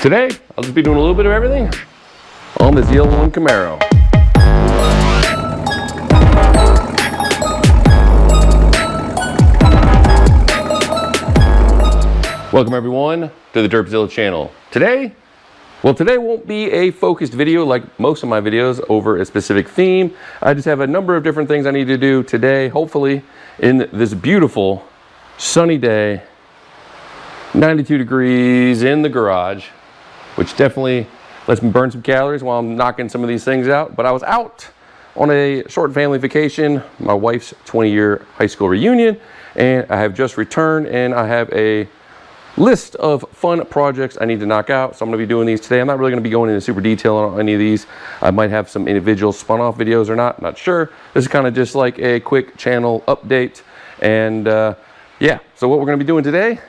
Today, I'll just be doing a little bit of everything on this yellow one Camaro. Welcome everyone to the Derpzilla channel. Today won't be a focused video like most of my videos over a specific theme. I just have a number of different things I need to do today, hopefully in this beautiful sunny day, 92 degrees in the garage, which definitely lets me burn some calories while I'm knocking some of these things out. But I was out on a short family vacation, my wife's 20-year high school reunion, and I have just returned and I have a list of fun projects I need to knock out. So I'm going to be doing these today. I'm not really going to be going into super detail on any of these. I might have some individual spun off videos or not sure. This is kind of just like a quick channel update. And yeah, so what we're going to be doing today,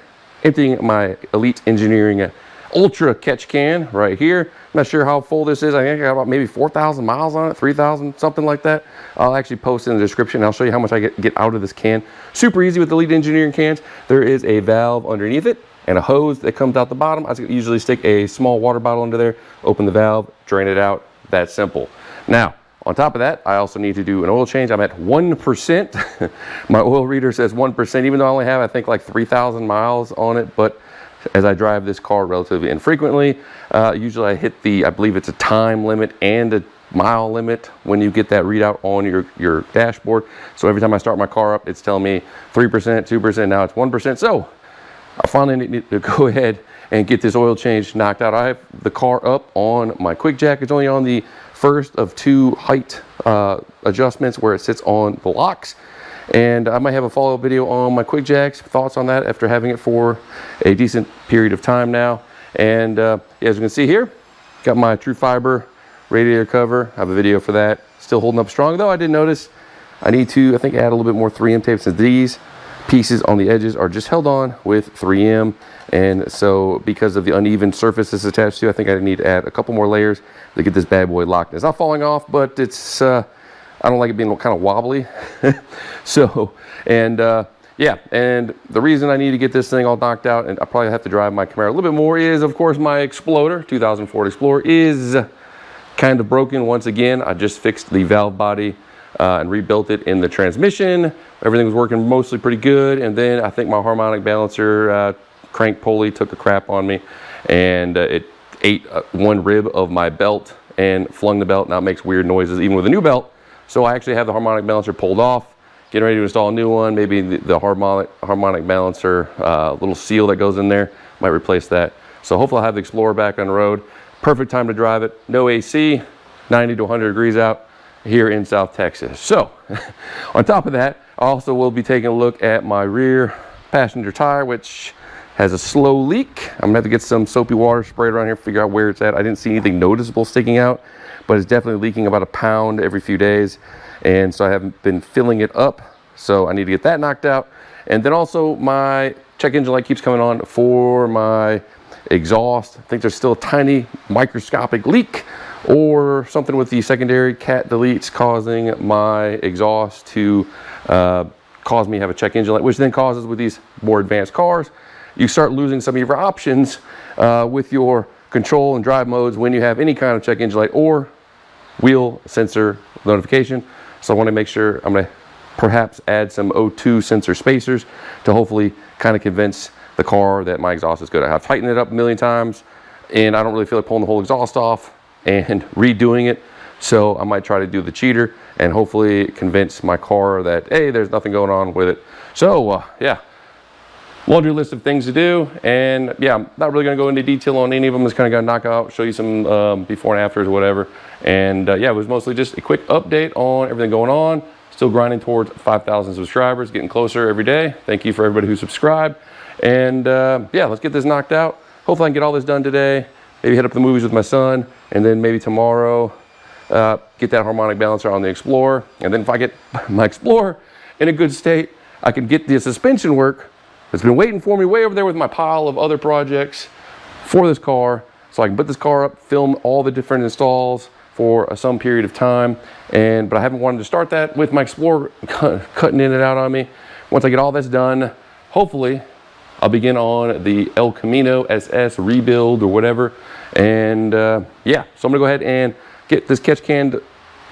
emptying my Elite Engineering Ultra catch can right here. I'm not sure how full this is. I think I got about maybe 4,000 miles on it, 3,000, something like that. I'll actually post in the description. I'll show you how much I get out of this can. Super easy with the Elite Engineering cans. There is a valve underneath it and a hose that comes out the bottom. I usually stick a small water bottle under there, open the valve, drain it out. That simple. Now, on top of that, I also need to do an oil change. I'm at 1%. My oil reader says 1%, even though I only have, I think, like 3,000 miles on it. But as I drive this car relatively infrequently, usually I hit the, I believe it's a time limit and a mile limit when you get that readout on your dashboard. So every time I start my car up, it's telling me 3%, 2%, now it's 1%. So I finally need to go ahead and get this oil change knocked out. I have the car up on my quick jack. It's only on the first of two height adjustments where it sits on the locks. And I might have a follow-up video on my quick jacks, thoughts on that after having it for a decent period of time now. And yeah, as you can see here, got my true fiber radiator cover. I have a video for that. Still holding up strong, though I did notice I need to, I think, add a little bit more 3M tape since these pieces on the edges are just held on with 3M. And so because of the uneven surface it's attached to, I think I need to add a couple more layers to get this bad boy locked. It's not falling off, but it's I don't like it being kind of wobbly. So, and yeah, and the reason I need to get this thing all knocked out, and I probably have to drive my Camaro a little bit more, is of course my Explorer, 2004 Explorer, is kind of broken once again. I just fixed the valve body and rebuilt it in the transmission. Everything was working mostly pretty good, and then I think my harmonic balancer crank pulley took a crap on me, and it ate one rib of my belt and flung the belt. Now it makes weird noises even with a new belt. So I actually have the harmonic balancer pulled off, getting ready to install a new one. Maybe the harmonic balancer little seal that goes in there, might replace that. So hopefully I'll have the Explorer back on the road. Perfect time to drive it. No AC, 90 to 100 degrees out here in South Texas. So on top of that, I also will be taking a look at my rear passenger tire, which has a slow leak. I'm gonna have to get some soapy water sprayed around here, figure out where it's at. I didn't see anything noticeable sticking out, but it's definitely leaking about a pound every few days. And so I haven't been filling it up. So I need to get that knocked out. And then also my check engine light keeps coming on for my exhaust. I think there's still a tiny microscopic leak or something with the secondary cat deletes causing my exhaust to cause me to have a check engine light, which then causes, with these more advanced cars, you start losing some of your options with your control and drive modes when you have any kind of check engine light or wheel sensor notification. So I want to make sure I'm going to perhaps add some O2 sensor spacers to hopefully kind of convince the car that my exhaust is good. I've tightened it up a million times and I don't really feel like pulling the whole exhaust off and redoing it. So I might try to do the cheater and hopefully convince my car that, hey, there's nothing going on with it. So yeah, laundry list of things to do. And yeah, I'm not really gonna go into detail on any of them. Just kind of gonna knock out, show you some before and afters or whatever. And yeah, it was mostly just a quick update on everything going on. Still grinding towards 5,000 subscribers, getting closer every day. Thank you for everybody who subscribed. And yeah, let's get this knocked out. Hopefully I can get all this done today. Maybe hit up the movies with my son, and then maybe tomorrow get that harmonic balancer on the Explorer. And then if I get my Explorer in a good state, I can get the suspension work that's been waiting for me way over there with my pile of other projects for this car, so I can put this car up, film all the different installs for some period of time. But I haven't wanted to start that with my Explorer cutting in and out on me. Once I get all this done, hopefully I'll begin on the El Camino SS rebuild or whatever. And yeah, so I'm gonna go ahead and get this catch can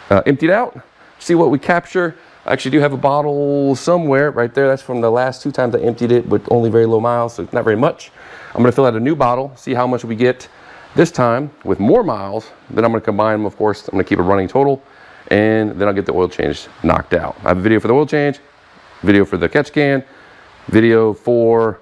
emptied out, see what we capture. I actually do have a bottle somewhere right there. That's from the last 2 times I emptied it with only very low miles, so not very much. I'm gonna fill out a new bottle, see how much we get this time with more miles. Then I'm gonna combine them, of course. I'm gonna keep a running total, and then I'll get the oil change knocked out. I have a video for the oil change, video for the catch can, video for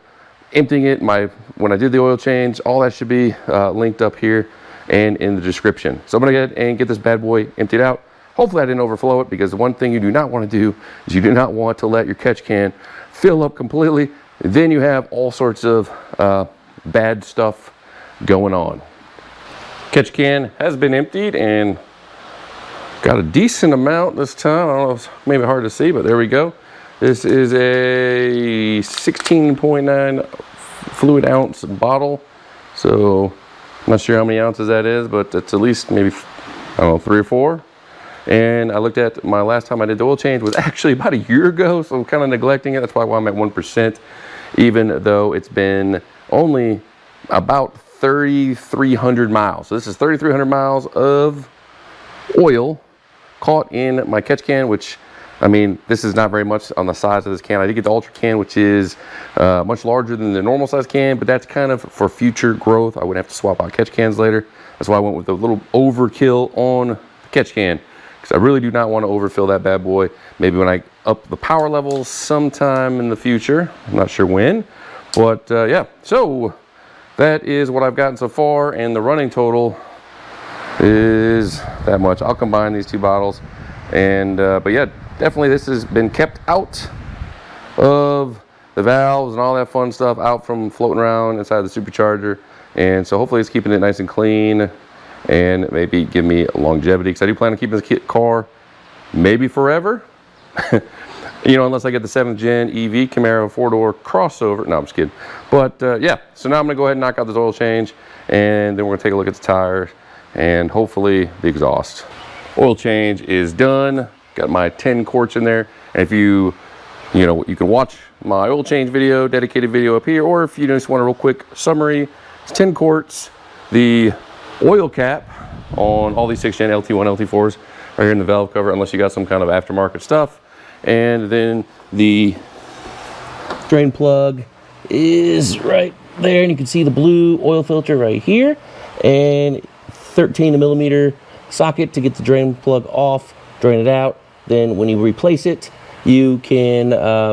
emptying it, when I did the oil change. All that should be linked up here and in the description. So I'm gonna go ahead and get this bad boy emptied out. Hopefully I didn't overflow it, because the one thing you do not want to do is you do not want to let your catch can fill up completely. Then you have all sorts of bad stuff going on. Catch can has been emptied and got a decent amount this time. I don't know, it's maybe hard to see, but there we go. This is a 16.9 fluid ounce bottle. So I'm not sure how many ounces that is, but it's at least maybe, I don't know, 3 or 4. And I looked at my last time I did the oil change was actually about a year ago, so I'm kind of neglecting it. That's why I'm at 1%, even though it's been only about 3,300 miles. So this is 3,300 miles of oil caught in my catch can, which, I mean, this is not very much on the size of this can. I did get the Ultra can, which is much larger than the normal size can, but that's kind of for future growth. I wouldn't have to swap out catch cans later. That's why I went with a little overkill on the catch can, because I really do not want to overfill that bad boy. Maybe when I up the power levels sometime in the future. I'm not sure when, but yeah. So that is what I've gotten so far, and the running total is that much. I'll combine these 2 bottles, and but yeah, definitely this has been kept out of the valves and all that fun stuff, out from floating around inside the supercharger. And so hopefully it's keeping it nice and clean, and maybe give me longevity, because I do plan on keeping this car maybe forever. You know, unless I get the 7th gen EV Camaro 4-door crossover. No, I'm just kidding. But yeah, so now I'm gonna go ahead and knock out this oil change, and then we're gonna take a look at the tires and hopefully the exhaust. Oil change is done. Got my 10 quarts in there. And if you know, you can watch my oil change video, dedicated video up here, or if you just want a real quick summary, it's 10 quarts. The oil cap on all these 6th gen LT1, LT4s right here in the valve cover, unless you got some kind of aftermarket stuff. And then the drain plug is right there, and you can see the blue oil filter right here, and 13mm socket to get the drain plug off, drain it out. Then when you replace it, you can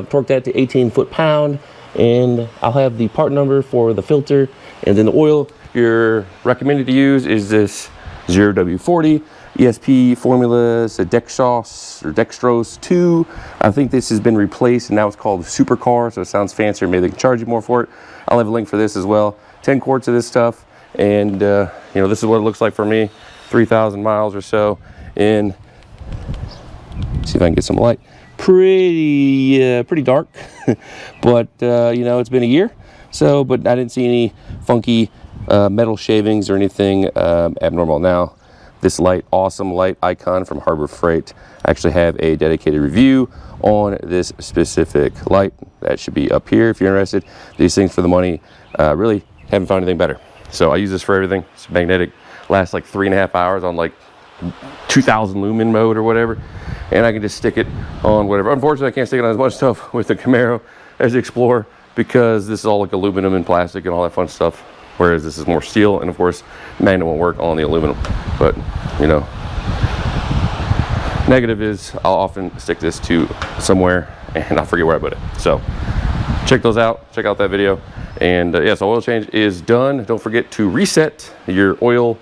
torque that to 18 foot-pound, and I'll have the part number for the filter. And then the oil you're recommended to use is this 0W40 ESP formulas, a Dextrose 2. I think this has been replaced, and now it's called Supercar, so it sounds fancier. Maybe they can charge you more for it. I'll have a link for this as well. 10 quarts of this stuff, and you know, this is what it looks like for me. 3,000 miles or so. And see if I can get some light. Pretty dark, but you know, it's been a year. So, but I didn't see any funky metal shavings or anything abnormal. Now, this light, awesome light icon from Harbor Freight. I actually have a dedicated review on this specific light. That should be up here if you're interested. These things for the money, really haven't found anything better. So I use this for everything. It's magnetic, lasts like 3.5 hours on like 2000 lumen mode or whatever. And I can just stick it on whatever. Unfortunately, I can't stick it on as much stuff with the Camaro as the Explorer, because this is all like aluminum and plastic and all that fun stuff. Whereas this is more steel, and of course, magnet won't work on the aluminum. But, you know, negative is I'll often stick this to somewhere and I'll forget where I put it. So check those out, check out that video. And yeah, so oil change is done. Don't forget to reset your oil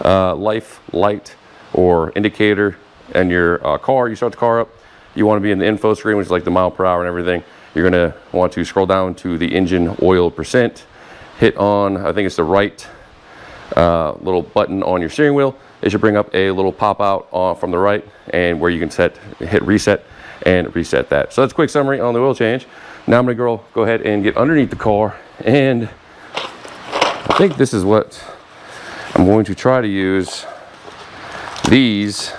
life light or indicator in your car. You start the car up, you want to be in the info screen, which is like the mile per hour and everything. You're going to want to scroll down to the engine oil percent, hit on, I think it's the right little button on your steering wheel. It should bring up a little pop out from the right, and where you can hit reset and reset that. So that's a quick summary on the oil change. Now I'm going to go ahead and get underneath the car, and I think this is what I'm going to try to use these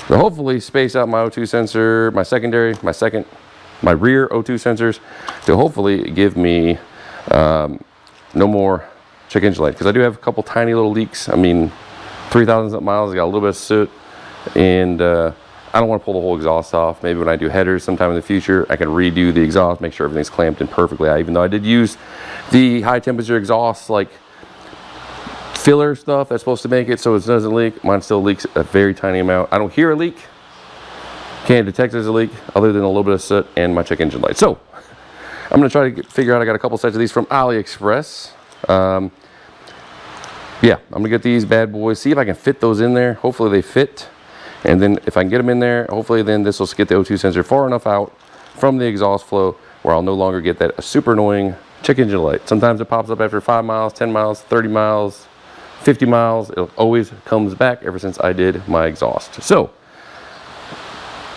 to hopefully space out my O2 sensor, my secondary, my rear O2 sensors, to hopefully give me No more check engine light, because I do have a couple tiny little leaks. I mean, 3,000 miles, I got a little bit of soot, and I don't want to pull the whole exhaust off. Maybe when I do headers sometime in the future, I can redo the exhaust, make sure everything's clamped in perfectly. Even though I did use the high temperature exhaust like filler stuff that's supposed to make it so it doesn't leak, mine still leaks a very tiny amount. I don't hear a leak, can't detect there's a leak other than a little bit of soot and my check engine light. So I'm going to try to figure out, I got a couple sets of these from AliExpress. Yeah, I'm going to get these bad boys, see if I can fit those in there. Hopefully they fit. And then if I can get them in there, hopefully then this will get the O2 sensor far enough out from the exhaust flow where I'll no longer get that super annoying check engine light. Sometimes it pops up after 5 miles, 10 miles, 30 miles, 50 miles. It always comes back ever since I did my exhaust. So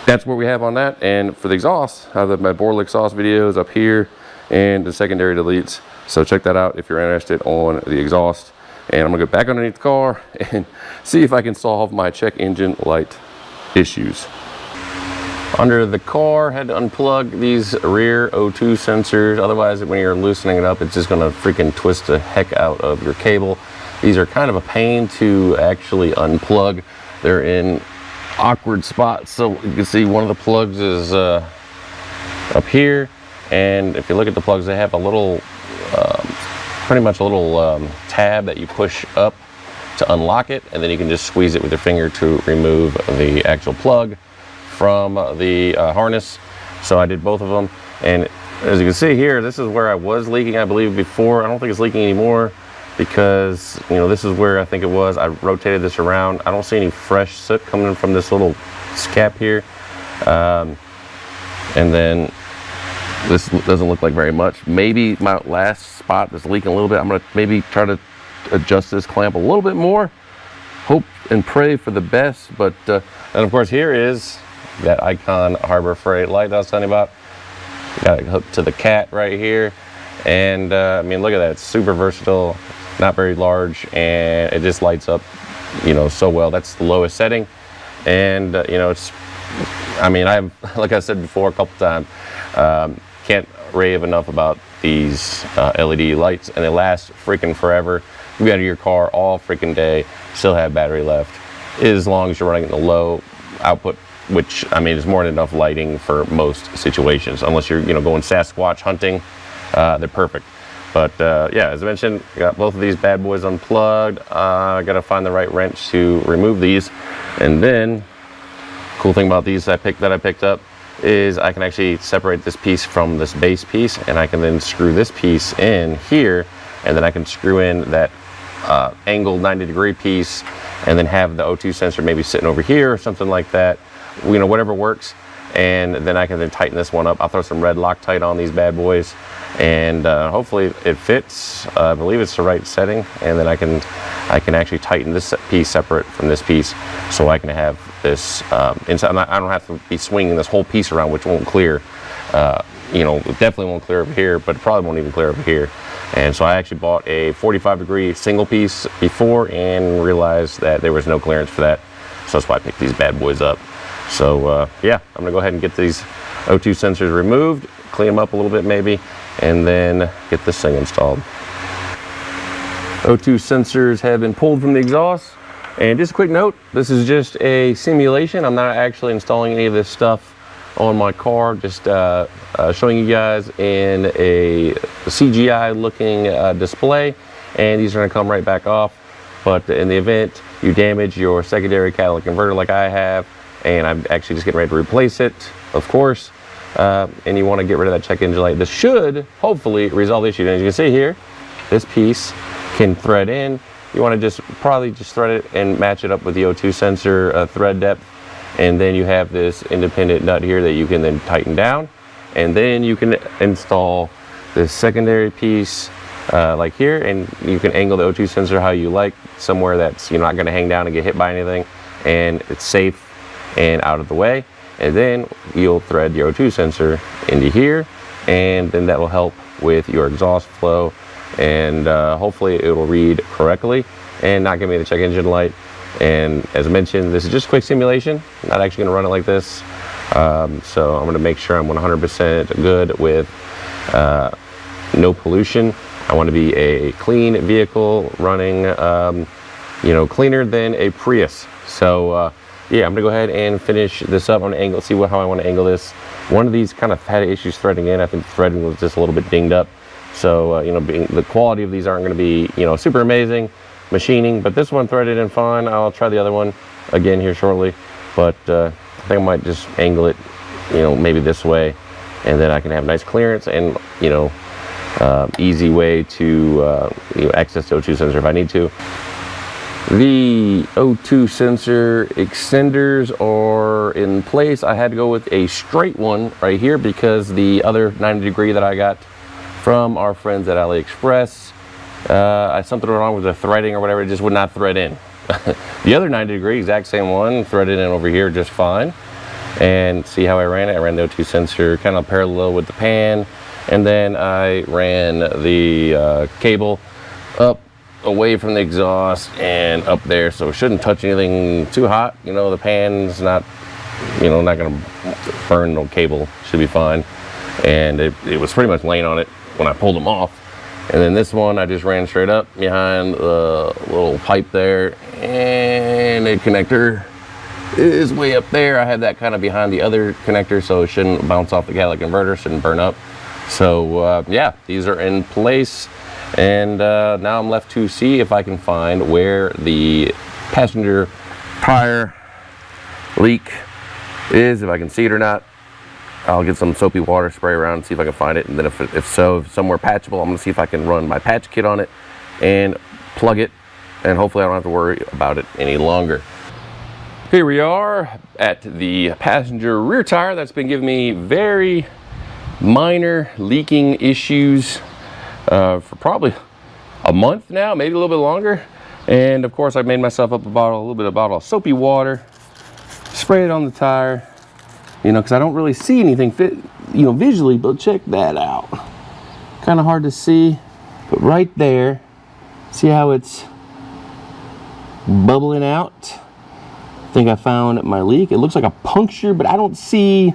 that's what we have on that. And for the exhaust, I have my Borla exhaust videos up here and the secondary deletes. So check that out if you're interested on the exhaust. And I'm gonna go back underneath the car and see if I can solve my check engine light issues. Under the car, had to unplug these rear O2 sensors. Otherwise, when you're loosening it up, it's just gonna freaking twist the heck out of your cable. These are kind of a pain to actually unplug. They're in awkward spots. So you can see one of the plugs is up here. And if you look at the plugs, they have a little, pretty much a little tab that you push up to unlock it, and then you can just squeeze it with your finger to remove the actual plug from the harness. So I did both of them, and as you can see here, this is where I was leaking, I believe, before. I don't think it's leaking anymore because, you know, this is where I think it was. I rotated this around. I don't see any fresh soot coming in from this little cap here, and then this doesn't look like very much. Maybe my last spot is leaking a little bit. I'm gonna maybe try to adjust this clamp a little bit more. Hope and pray for the best. But and of course here is that Icon Harbor Freight light I was telling you about. Got it hooked to the cat right here. And I mean, look at that, it's super versatile, not very large, and it just lights up, you know, so well. That's the lowest setting. And you know, it's, I mean, I've, like I said before a couple times, can't rave enough about these LED lights, and they last freaking forever. You get out of your car all freaking day, still have battery left, as long as you're running in the low output, which, I mean, is more than enough lighting for most situations. Unless you're, you know, going Sasquatch hunting, they're perfect. But yeah, as I mentioned, I got both of these bad boys unplugged. I gotta find the right wrench to remove these, and then cool thing about these that I picked up is I can actually separate this piece from this base piece, and I can then screw this piece in here, and then I can screw in that angled 90-degree piece, and then have the O2 sensor maybe sitting over here or something like that, you know, whatever works. And then I can then tighten this one up. I'll throw some red Loctite on these bad boys, and hopefully it fits. I believe it's the right setting, and then I can actually tighten this piece separate from this piece, so I can have this inside. I don't have to be swinging this whole piece around, which won't clear. You know, it definitely won't clear over here, but it probably won't even clear over here. And so I actually bought a 45-degree single piece before and realized that there was no clearance for that. So that's why I picked these bad boys up. So yeah, I'm gonna go ahead and get these O2 sensors removed, clean them up a little bit maybe, and then get this thing installed. O2 sensors have been pulled from the exhaust. And just a quick note, this is just a simulation. I'm not actually installing any of this stuff on my car, just showing you guys in a CGI looking display, and these are going to come right back off. But in the event you damage your secondary catalytic converter like I have, and I'm actually just getting ready to replace it, of course, and you want to get rid of that check engine light, this should hopefully resolve the issue. And as you can see here, this piece can thread in. You want to probably just thread it and match it up with the O2 sensor thread depth, and then you have this independent nut here that you can then tighten down, and then you can install this secondary piece like here, and you can angle the O2 sensor how you like, somewhere that's, you're not going to hang down and get hit by anything, and it's safe and out of the way. And then you'll thread your O2 sensor into here, and then that will help with your exhaust flow, and hopefully it will read correctly and not give me the check engine light. And as I mentioned, this is just a quick simulation. I'm not actually going to run it like this, so I'm going to make sure I'm 100% good with no pollution. I want to be a clean vehicle running, you know, cleaner than a Prius. So yeah, I'm gonna go ahead and finish this up. I'm gonna angle, see how I want to angle this. One of these kind of had issues threading in. I think the threading was just a little bit dinged up. So you know, the quality of these aren't going to be, you know, super amazing machining, but this one threaded in fine. I'll try the other one again here shortly, but I think I might just angle it, you know, maybe this way, and then I can have nice clearance and, you know, easy way to you know, access the O2 sensor if I need to. The O2 sensor extenders are in place. I had to go with a straight one right here because the other 90-degree that I got from our friends at AliExpress, something wrong with the threading or whatever, it just would not thread in. The other 90-degree, exact same one, threaded in over here just fine. And see how I ran it? I ran the O2 sensor kind of parallel with the pan, and then I ran the cable up away from the exhaust and up there, so it shouldn't touch anything too hot. You know, the pan's not, you know, not gonna burn no cable, should be fine. And it was pretty much laying on it when I pulled them off. And then this one I just ran straight up behind the little pipe there, and the connector is way up there. I had that kind of behind the other connector, so it shouldn't bounce off the catalytic converter, shouldn't burn up. So yeah, these are in place, and now I'm left to see if I can find where the passenger tire leak is, if I can see it or not. I'll get some soapy water, spray around, and see if I can find it. And then if somewhere patchable, I'm gonna see if I can run my patch kit on it and plug it, and hopefully I don't have to worry about it any longer. Here we are at the passenger rear tire that's been giving me very minor leaking issues for probably a month now, maybe a little bit longer. And of course I made myself up a little bit of bottle of soapy water, spray it on the tire, you know, because I don't really see anything you know, visually, but check that out. Kind of hard to see, but right there, see how it's bubbling out? I think I found my leak. It looks like a puncture, but I don't see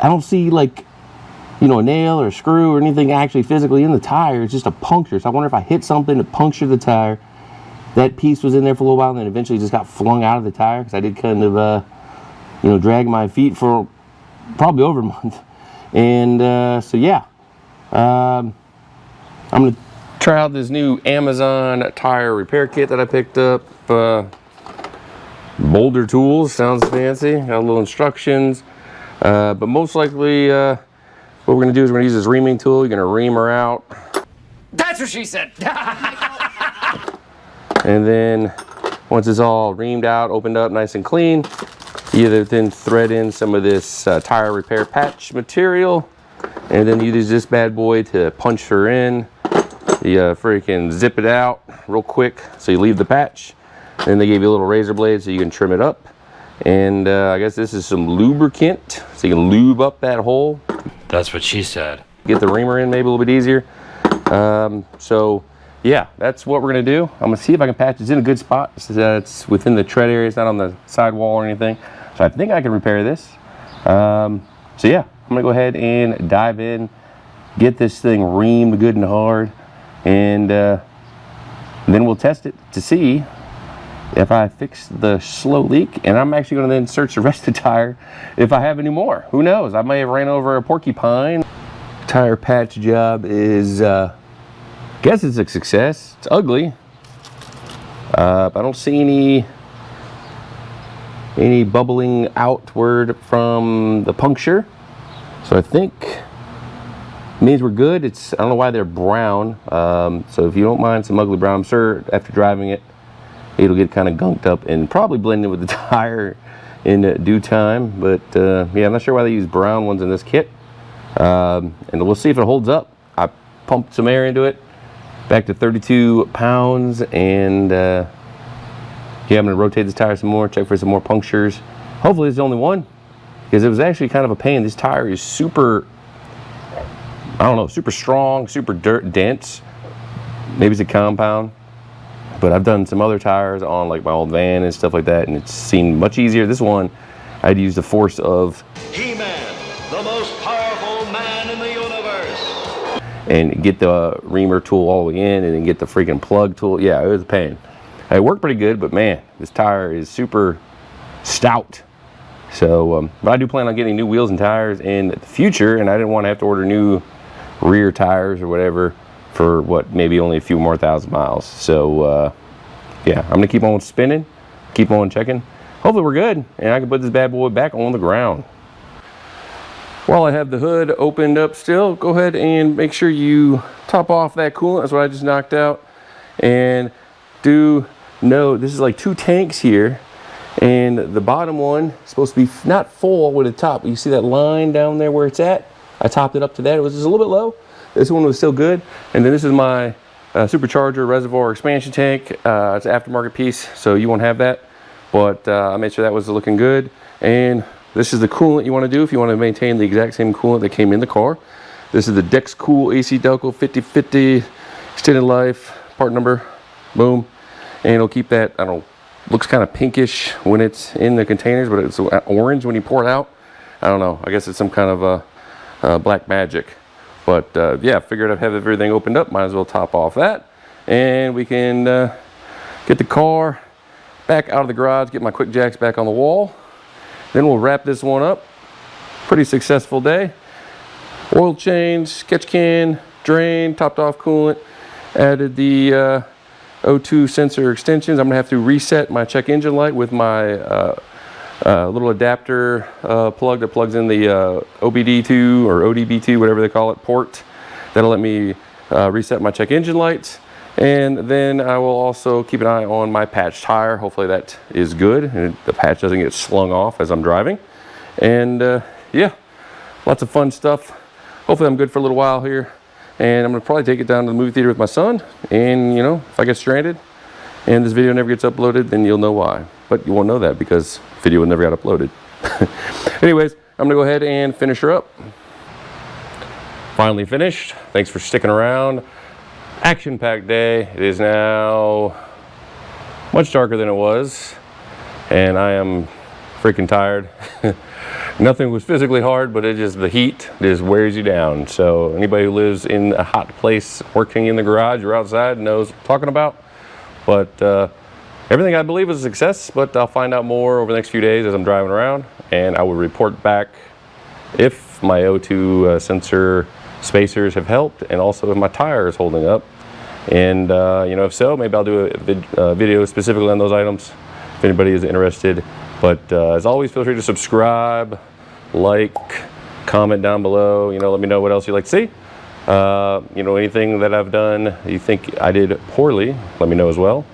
like, you know, a nail or a screw or anything actually physically in the tire. It's just a puncture. So I wonder if I hit something to puncture the tire. That piece was in there for a little while and then eventually just got flung out of the tire, because I did kind of you know, drag my feet for probably over a month. And so yeah, I'm gonna try out this new Amazon tire repair kit that I picked up. Boulder Tools, sounds fancy, got little instructions, but most likely what we're gonna do is we're gonna use this reaming tool. You're gonna ream her out. That's what she said. And then once it's all reamed out, opened up nice and clean, you then thread in some of this tire repair patch material, and then you use this bad boy to punch her in. You freaking zip it out real quick so you leave the patch. And they gave you a little razor blade so you can trim it up. And I guess this is some lubricant so you can lube up that hole. That's what she said. Get the reamer in maybe a little bit easier. So yeah, that's what we're gonna do. I'm gonna see if I can patch. It's in a good spot. It's within the tread area. It's not on the sidewall or anything. So I think I can repair this. So yeah, I'm gonna go ahead and dive in, get this thing reamed good and hard, and then we'll test it to see if I fix the slow leak. And I'm actually gonna then search the rest of the tire if I have any more. Who knows? I may have ran over a porcupine. Tire patch job is, I guess it's a success. It's ugly. I don't see any bubbling outward from the puncture. So I think it means we're good. I don't know why they're brown. So if you don't mind some ugly brown, I'm sure after driving it, it'll get kind of gunked up and probably blend in with the tire in due time. But yeah, I'm not sure why they use brown ones in this kit. And we'll see if it holds up. I pumped some air into it, back to 32 pounds, and yeah, I'm gonna rotate this tire some more, check for some more punctures. Hopefully it's the only one, because it was actually kind of a pain. This tire is super, I don't know, super strong, super dense. Maybe it's a compound, but I've done some other tires on like my old van and stuff like that, and it's seemed much easier. This one, I had to use the force of He-Man, the most powerful man in the universe. and get the reamer tool all the way in and then get the freaking plug tool. Yeah, it was a pain. It worked pretty good, but man, this tire is super stout. So, but I do plan on getting new wheels and tires in the future, and I didn't want to have to order new rear tires or whatever for what, maybe only a few more thousand miles. So, yeah, I'm gonna keep on spinning, keep on checking. Hopefully we're good, and I can put this bad boy back on the ground. While I have the hood opened up still, go ahead and make sure you top off that coolant. That's what I just knocked out. And do know this is like 2 tanks here. And the bottom one is supposed to be not full all the way to the top. You see that line down there where it's at? I topped it up to that. It was just a little bit low. This one was still good. And then this is my supercharger reservoir expansion tank. It's an aftermarket piece, so you won't have that. But I made sure that was looking good. And this is the coolant you want to do if you want to maintain the exact same coolant that came in the car. This is the Dex Cool AC Delco 5050 extended life part number. Boom. And it'll keep that, I don't know, looks kind of pinkish when it's in the containers, but it's orange when you pour it out. I don't know. I guess it's some kind of black magic. But yeah, figured I'd have everything opened up. Might as well top off that. And we can get the car back out of the garage, get my quick jacks back on the wall. Then we'll wrap this one up. Pretty successful day. Oil change, sketch can, drain, topped off coolant, added the O2 sensor extensions. I'm gonna have to reset my check engine light with my little adapter plug that plugs in the OBD2 or ODB2, whatever they call it, port. That'll let me reset my check engine lights. And then I will also keep an eye on my patch tire. Hopefully that is good and the patch doesn't get slung off as I'm driving. And yeah, lots of fun stuff. Hopefully I'm good for a little while here. And I'm gonna probably take it down to the movie theater with my son. And you know, if I get stranded and this video never gets uploaded, then you'll know why. But you won't know that because the video never got uploaded. Anyways, I'm gonna go ahead and finish her up. Finally finished. Thanks for sticking around. Action-packed day. It is now much darker than it was, and I am freaking tired. Nothing was physically hard, but it just, the heat just wears you down. So anybody who lives in a hot place, working in the garage or outside, knows what I'm talking about. But everything I believe is a success, but I'll find out more over the next few days as I'm driving around, and I will report back if my O2 sensor spacers have helped, and also if my tire is holding up. And you know, if so, maybe I'll do a video specifically on those items if anybody is interested. But as always, feel free to subscribe, like, comment down below. You know, let me know what else you'd like to see. You know, anything that I've done you think I did poorly, let me know as well.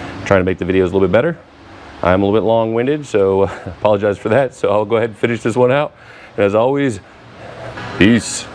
I'm trying to make the videos a little bit better. I'm a little bit long-winded, so apologize for that. So I'll go ahead and finish this one out. And as always, peace.